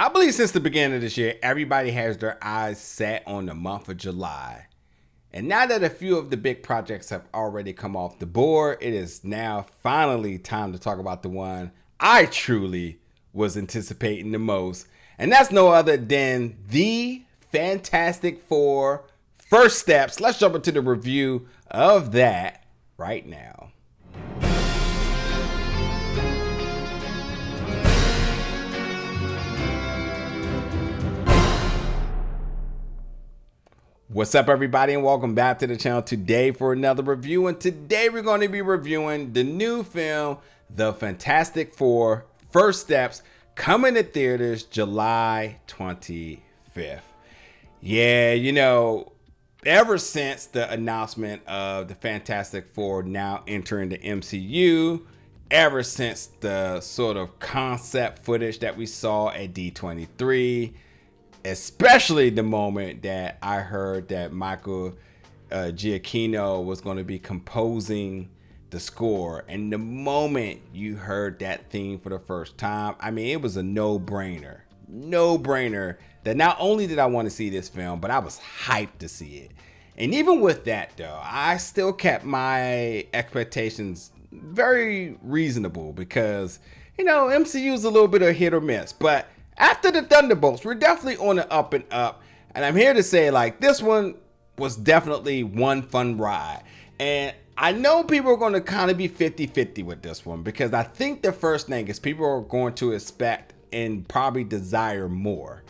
I believe since the beginning of this year, everybody has their eyes set on the month of July. And now that a few of the big projects have already come off the board, it is now finally time to talk about the one I truly was anticipating the most. And that's no other than the Fantastic Four First Steps. Let's jump into the review of that right now. What's up, everybody, and welcome back to the channel today for another review. And today we're going to be reviewing the new film, The Fantastic Four First Steps, coming to theaters July 25th. Yeah, you know, ever since the announcement of the Fantastic Four now entering the MCU, ever since the sort of concept footage that we saw at D23, especially the moment that I heard that Michael Giacchino was going to be composing the score. And the moment you heard that theme for the first time, I mean, it was a no-brainer that not only did I want to see this film, but I was hyped to see it. And even with that, though, I still kept my expectations very reasonable because, you know, MCU is a little bit of hit or miss. But after the Thunderbolts, we're definitely on the up and up. And I'm here to say, like, this one was definitely one fun ride. And I know people are going to kind of be 50-50 with this one because I think the first thing is people are going to expect and probably desire more.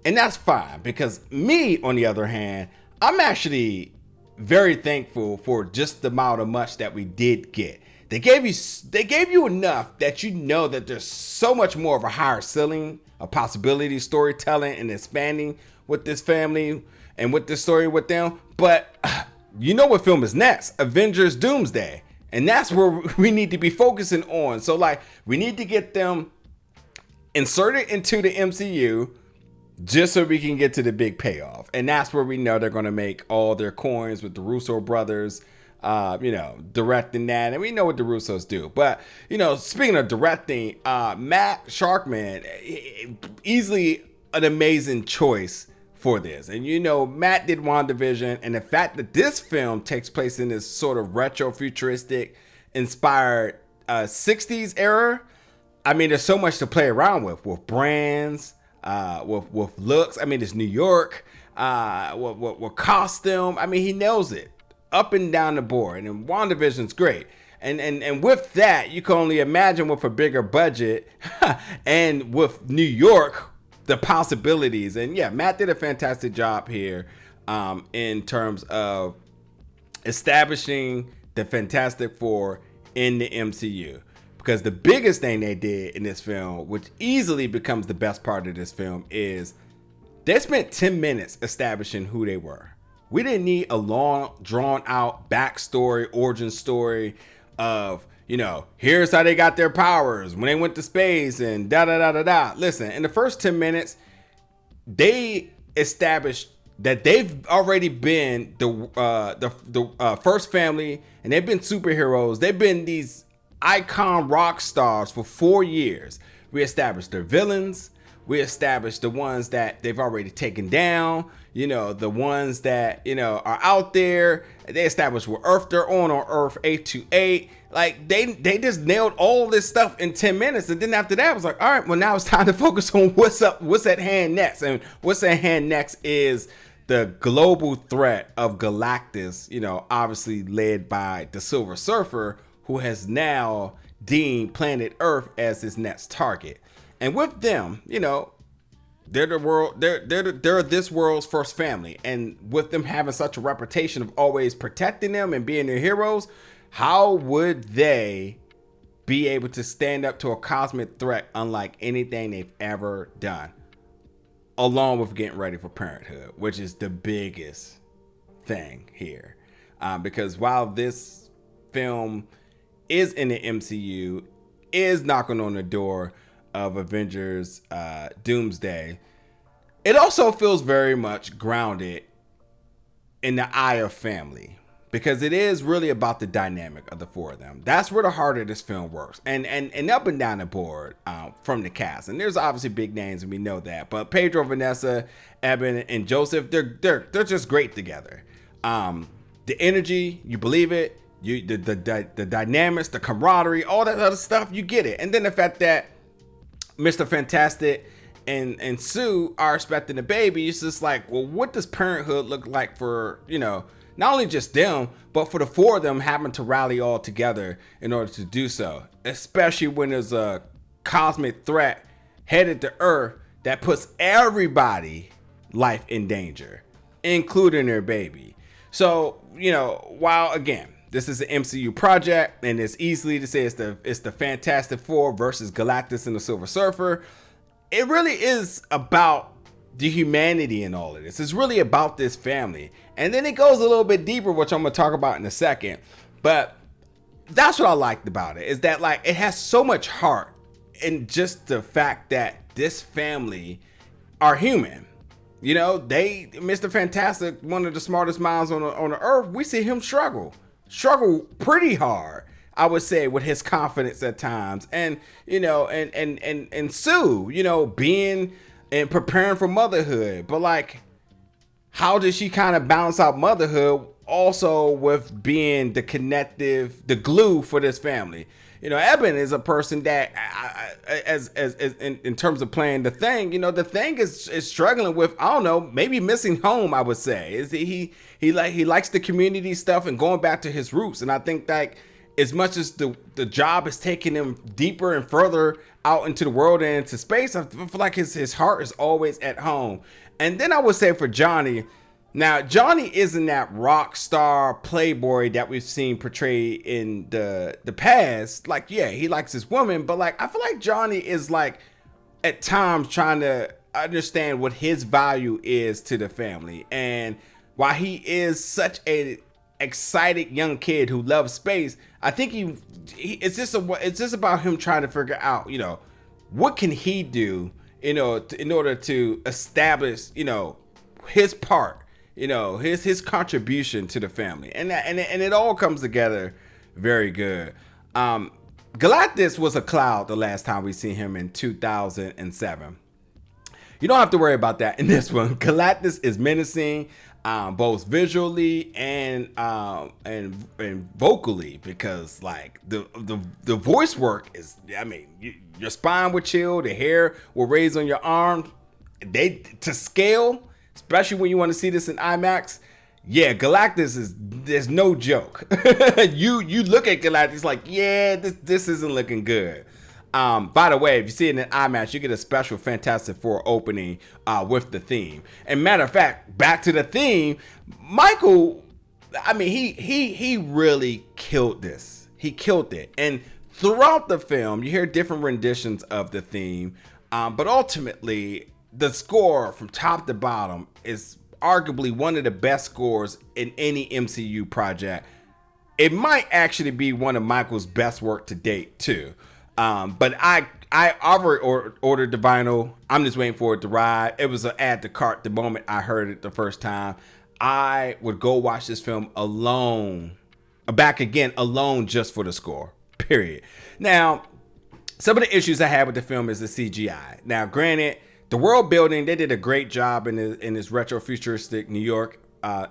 And that's fine because me, on the other hand, I'm actually very thankful for just the amount of much that we did get. They gave you enough that you know that there's so much more of a higher ceiling, a possibility, storytelling, and expanding with this family and with this story with them. But you know what film is next? Avengers Doomsday. And that's where we need to be focusing on. So, like, we need to get them inserted into the MCU just so we can get to the big payoff. And that's where we know they're going to make all their coins with the Russo brothers, directing that. And we know what the Russos do. But, you know, speaking of directing, Matt Shakman, easily an amazing choice for this. And, you know, Matt did WandaVision. And the fact that this film takes place in this sort of retro-futuristic inspired 60s era, I mean, there's so much to play around with brands, with looks. I mean, it's New York, with costume. I mean, he nails it up and down the board. And WandaVision's great. And with that, you can only imagine with a bigger budget and with New York, the possibilities. And yeah, Matt did a fantastic job here in terms of establishing the Fantastic Four in the MCU. Because the biggest thing they did in this film, which easily becomes the best part of this film, is they spent 10 minutes establishing who they were. We didn't need a long, drawn-out backstory, origin story of, you know, here's how they got their powers when they went to space and da-da-da-da-da. Listen, in the first 10 minutes, they established that they've already been the first family, and they've been superheroes. They've been these icon rock stars for 4 years. We established their villains. We established the ones that they've already taken down, you know, the ones that, you know, are out there. They established what Earth they're on Earth 828. Like, they just nailed all this stuff in 10 minutes. And then after that, I was like, all right, well, now it's time to focus on what's at hand next. And what's at hand next is the global threat of Galactus, you know, obviously led by the Silver Surfer, who has now deemed planet Earth as his next target. And with them, you know, they're this world's first family. And with them having such a reputation of always protecting them and being their heroes, how would they be able to stand up to a cosmic threat unlike anything they've ever done? Along with getting ready for parenthood, which is the biggest thing here. Because while this film is in the MCU, is knocking on the door of Avengers Doomsday, it also feels very much grounded in the eye of family. because it is really about the dynamic of the four of them. That's where the heart of this film works, and up and down the board from the cast. And there's obviously big names, and we know that. But Pedro, Vanessa, Ebon, and Joseph, they're just great together. The energy, you believe it. The dynamics, the camaraderie, all that other stuff, you get it. And then the fact that Mr. Fantastic and Sue are expecting a baby, it's just like, well, what does parenthood look like for, not only just them, but for the four of them having to rally all together in order to do so, especially when there's a cosmic threat headed to Earth that puts everybody life in danger, including their baby. So, while again, this is an MCU project, and it's easily to say it's the Fantastic Four versus Galactus and the Silver Surfer, it really is about the humanity in all of this. It's really about this family. And then it goes a little bit deeper, which I'm going to talk about in a second. But that's what I liked about it, is that like it has so much heart in just the fact that this family are human. Mr. Fantastic, one of the smartest minds on the earth, we see him struggle pretty hard, I would say, with his confidence at times. And, and Sue, being and preparing for motherhood. But like, how does she kind of balance out motherhood also with being the glue for this family? Ebon is a person that, as in terms of playing the Thing, the Thing is struggling with, I don't know, maybe missing home. I would say is he likes the community stuff and going back to his roots. And I think that as much as the job is taking him deeper and further out into the world and into space, I feel like his heart is always at home. And then I would say for Johnny. Now, Johnny isn't that rock star playboy that we've seen portrayed in the past. Like, yeah, he likes his woman, but like, I feel like Johnny is like at times trying to understand what his value is to the family. And while he is such a excited young kid who loves space, I think it's just about him trying to figure out, what can he do, in order to establish, his part. His contribution to the family, and it all comes together very good. Galactus was a cloud the last time we seen him in 2007. You don't have to worry about that in this one. Galactus is menacing, both visually and vocally, because like the voice work is, your spine would chill, the hair will raise on your arms. To scale. Especially when you want to see this in IMAX. Yeah, Galactus there's no joke. You look at Galactus like, yeah, this isn't looking good. By the way, if you see it in IMAX, you get a special Fantastic Four opening with the theme. And matter of fact, back to the theme, Michael, he really killed this. He killed it. And throughout the film, you hear different renditions of the theme, but ultimately, the score from top to bottom is arguably one of the best scores in any MCU project. It might actually be one of Michael's best work to date too. But I already ordered the vinyl. I'm just waiting for it to ride. It was an add to cart the moment I heard it the first time. I would go watch this film alone, back again alone, just for the score, period. Now, some of the issues I had with the film is the CGI. Now, granted, the world building, they did a great job in this retro-futuristic New York,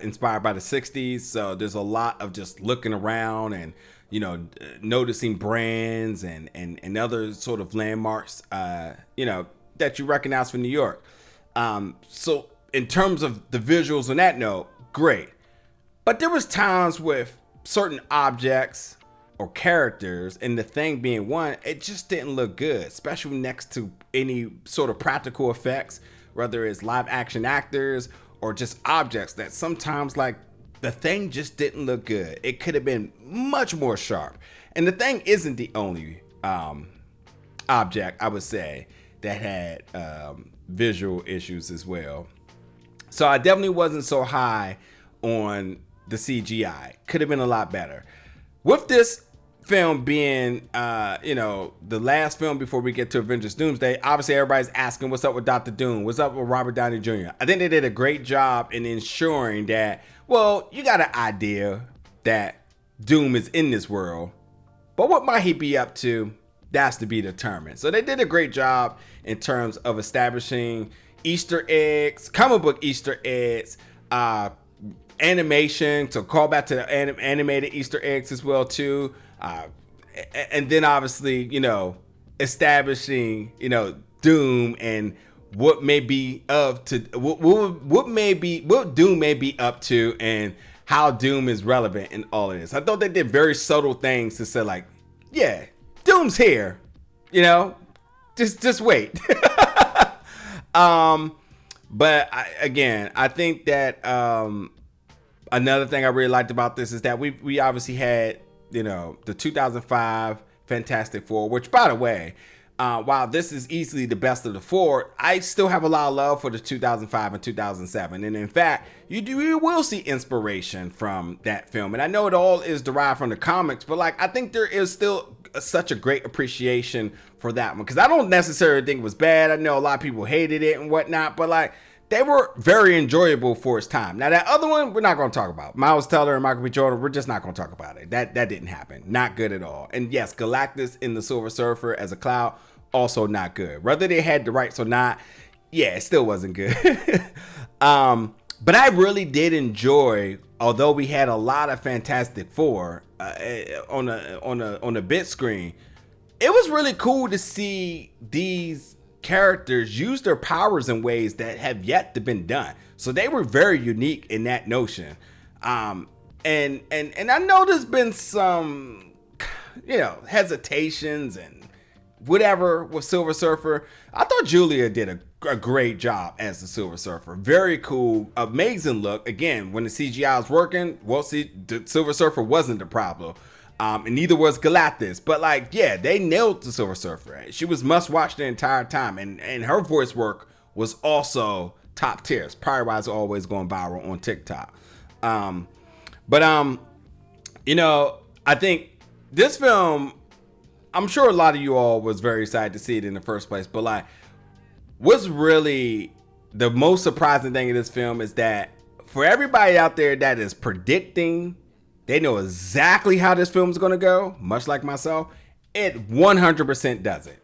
inspired by the 60s. So there's a lot of just looking around and, noticing brands and other sort of landmarks, that you recognize from New York. So in terms of the visuals on that note, great. But there was times with certain objects or characters, and the Thing being one, it just didn't look good, especially next to any sort of practical effects, whether it's live action actors or just objects that sometimes, like, the Thing just didn't look good. It could have been much more sharp. And the Thing isn't the only object, I would say, that had visual issues as well. So I definitely wasn't so high on the CGI. Could have been a lot better. With this film being, the last film before we get to Avengers Doomsday, obviously everybody's asking what's up with Dr. Doom, what's up with Robert Downey Jr. I think they did a great job in ensuring that, well, you got an idea that Doom is in this world. But what might he be up to? That's to be determined. So they did a great job in terms of establishing Easter eggs, comic book Easter eggs, animation to call back to the animated Easter eggs as well too. And then obviously, establishing, Doom and what Doom may be up to, and how Doom is relevant in all of this. I thought they did very subtle things to say, like, yeah, Doom's here, just wait. But I think that another thing I really liked about this is that we obviously had, the 2005 Fantastic Four, which, by the way, while this is easily the best of the four, I still have a lot of love for the 2005 and 2007. And in fact, you will see inspiration from that film. And I know it all is derived from the comics, but I think there is still such a great appreciation for that one. Because I don't necessarily think it was bad. I know a lot of people hated it and whatnot, but they were very enjoyable for its time. Now, that other one, we're not going to talk about. Miles Teller and Michael B. Jordan, we're just not going to talk about it. That didn't happen. Not good at all. And yes, Galactus in the Silver Surfer as a cloud, also not good. Whether they had the rights or not, yeah, it still wasn't good. But I really did enjoy, although we had a lot of Fantastic Four on a big screen, it was really cool to see these characters use their powers in ways that have yet to been done. So they were very unique in that notion. And I know there's been some, hesitations and whatever with Silver Surfer. I thought Julia did a great job as the Silver Surfer. Very cool, amazing look. Again, when the CGI was working, the Silver Surfer wasn't the problem. And neither was Galactus. But they nailed the Silver Surfer. She was must watch the entire time. And her voice work was also top tier. Probably why it's always going viral on TikTok. I think this film, I'm sure a lot of you all was very excited to see it in the first place. But what's really the most surprising thing in this film is that for everybody out there that is predicting, they know exactly how this film is going to go, much like myself, it 100% does it.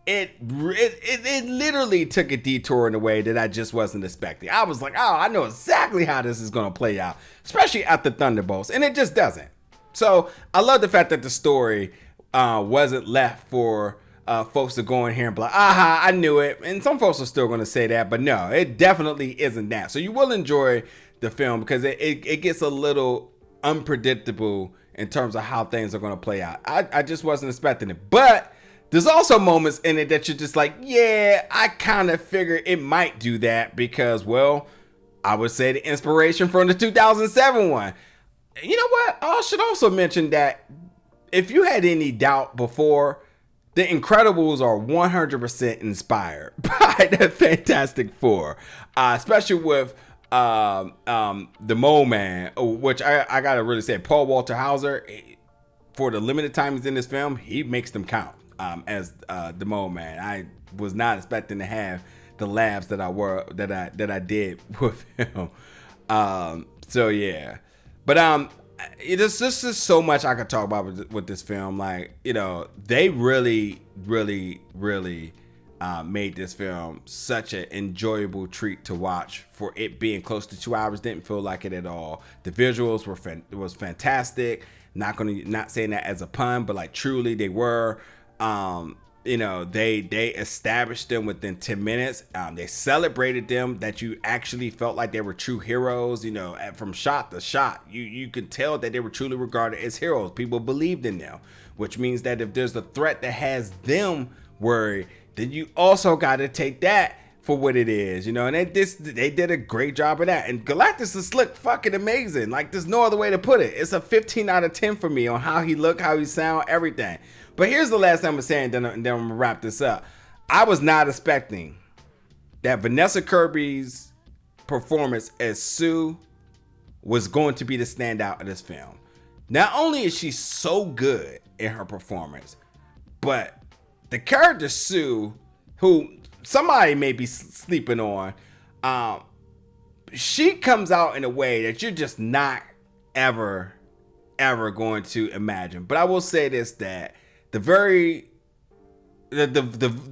It literally took a detour in a way that I just wasn't expecting. I was like, oh, I know exactly how this is going to play out, especially after Thunderbolts, and it just doesn't. So I love the fact that the story wasn't left for folks to go in here and be like, aha, I knew it. And some folks are still going to say that, but no, it definitely isn't that. So you will enjoy the film because it gets a little unpredictable in terms of how things are going to play out. I just wasn't expecting it. But there's also moments in it that you're just like, yeah, I kind of figured it might do that because, well, I would say the inspiration from the 2007 one. You know what? I should also mention that if you had any doubt before, The Incredibles are 100% inspired by the Fantastic Four, especially with the Mole Man, which I gotta really say, Paul Walter Hauser, for the limited time he's in this film, he makes them count as the Mole Man. I was not expecting to have the laughs that I did with him. So yeah, but there's just so much I could talk about with this film. They really made this film such an enjoyable treat to watch. For it being close to 2 hours, didn't feel like it at all. The visuals was fantastic. Not saying that as a pun, but truly they were. They established them within 10 minutes. They celebrated them that you actually felt like they were true heroes. From shot to shot, you could tell that they were truly regarded as heroes. People believed in them, which means that if there's a threat that has them worried, then you also got to take that for what it is, and they did a great job of that. And Galactus is slick fucking amazing. There's no other way to put it. It's a 15 out of 10 for me on how he look, how he sound, everything. But here's the last time I'm saying, and then I'm gonna wrap this up. I was not expecting that Vanessa Kirby's performance as Sue was going to be the standout of this film. Not only is she so good in her performance, but the character Sue, who somebody may be sleeping on, she comes out in a way that you're just not ever ever going to imagine. But I will say this, that the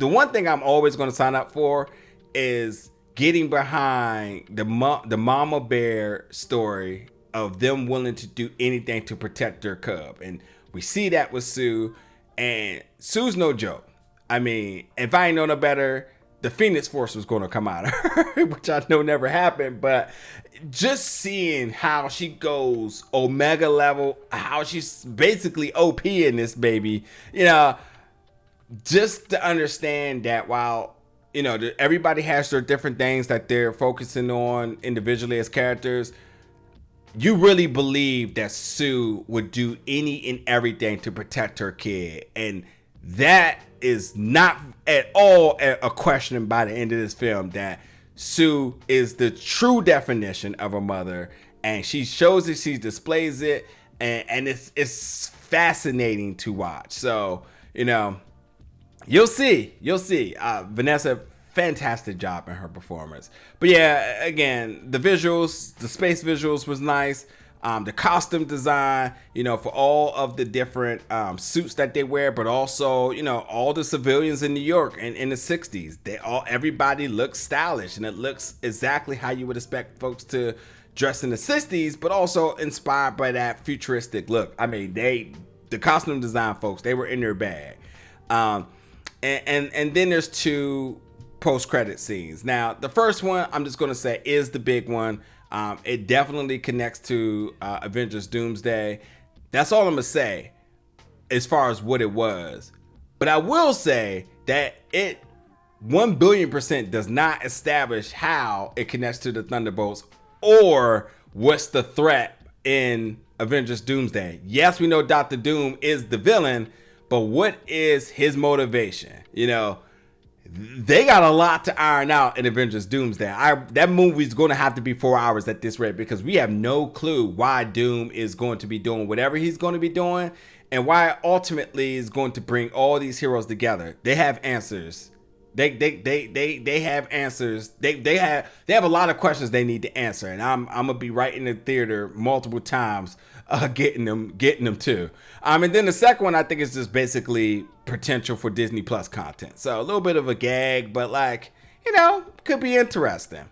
one thing I'm always going to sign up for is getting behind the mama bear story of them willing to do anything to protect their cub. And we see that with Sue, and Sue's no joke. I mean, if I ain't know no better, the Phoenix Force was going to come out of her, which I know never happened. But just seeing how she goes Omega level, how she's basically OP in this baby, you know, just to understand that while, you know, everybody has their different things that they're focusing on individually as characters, you really believe that Sue would do any and everything to protect her kid. And that is not at all a question by the end of this film, that Sue is the true definition of a mother, and she shows it, she displays it, and it's fascinating to watch. So, you know, you'll see. Vanessa, fantastic job in her performance. But yeah, again, the visuals, the space visuals was nice. The costume design, you know, for all of the different suits that they wear, but also, you know, all the civilians in New York in the 60s, everybody looks stylish, and it looks exactly how you would expect folks to dress in the 60s, but also inspired by that futuristic look. I mean, the costume design folks, they were in their bag. And then there's two post-credit scenes. Now, the first one, I'm just going to say, is the big one. It definitely connects to Avengers Doomsday. That's all I'm going to say as far as what it was. But I will say that it 1 billion% does not establish how it connects to the Thunderbolts or what's the threat in Avengers Doomsday. Yes, we know Dr. Doom is the villain, but what is his motivation? You know, they got a lot to iron out in Avengers Doomsday. That movie's going to have to be 4 hours at this rate, because we have no clue why Doom is going to be doing whatever he's going to be doing, and why ultimately is going to bring all these heroes together. They have answers. They have answers. They have a lot of questions they need to answer, and I'm gonna be right in the theater multiple times, getting them too. And then the second one, I think, is just basically potential for Disney Plus content. So a little bit of a gag, but like, you know, could be interesting.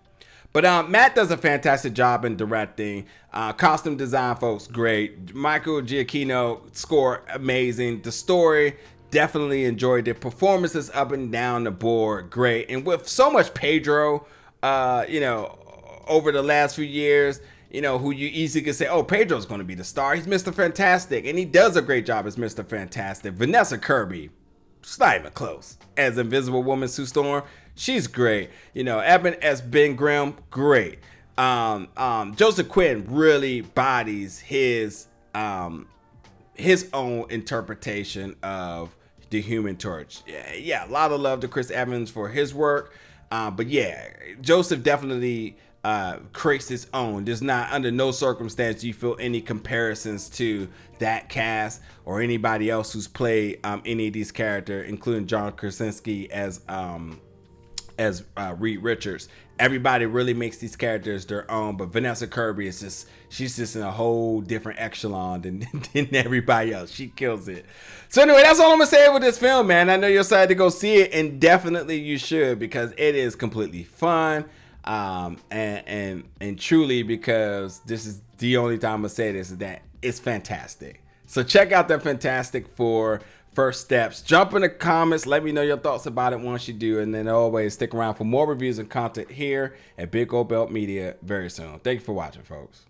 But Matt does a fantastic job in directing. Costume design, folks, great. Michael Giacchino score amazing. The story, definitely enjoyed it. Performances up and down the board, great. And with so much Pedro, you know, over the last few years, you know, who you easily could say, oh, Pedro's going to be the star. He's Mr. Fantastic, and he does a great job as Mr. Fantastic. Vanessa Kirby, it's not even close. As Invisible Woman Sue Storm, she's great. You know, Eben as Ben Grimm, great. Joseph Quinn really bodies his own interpretation of the Human Torch. Yeah, a lot of love to Chris Evans for his work. But yeah, Joseph definitely creates his own. There's not, under no circumstance do you feel any comparisons to that cast or anybody else who's played any of these characters, including John Krasinski as Reed Richards. Everybody really makes these characters their own, but Vanessa Kirby is just, she's just in a whole different echelon than everybody else. She kills it. So anyway, that's all I'm gonna say with this film, man. I know you're excited to go see it, and definitely you should, because it is completely fun. And truly, because this is the only time I'm gonna say this, is that it's fantastic. So check out that Fantastic Four First Steps. Jump in the comments, let me know your thoughts about it once you do, and then always stick around for more reviews and content here at Big Old Belt Media very soon. Thank you for watching, folks.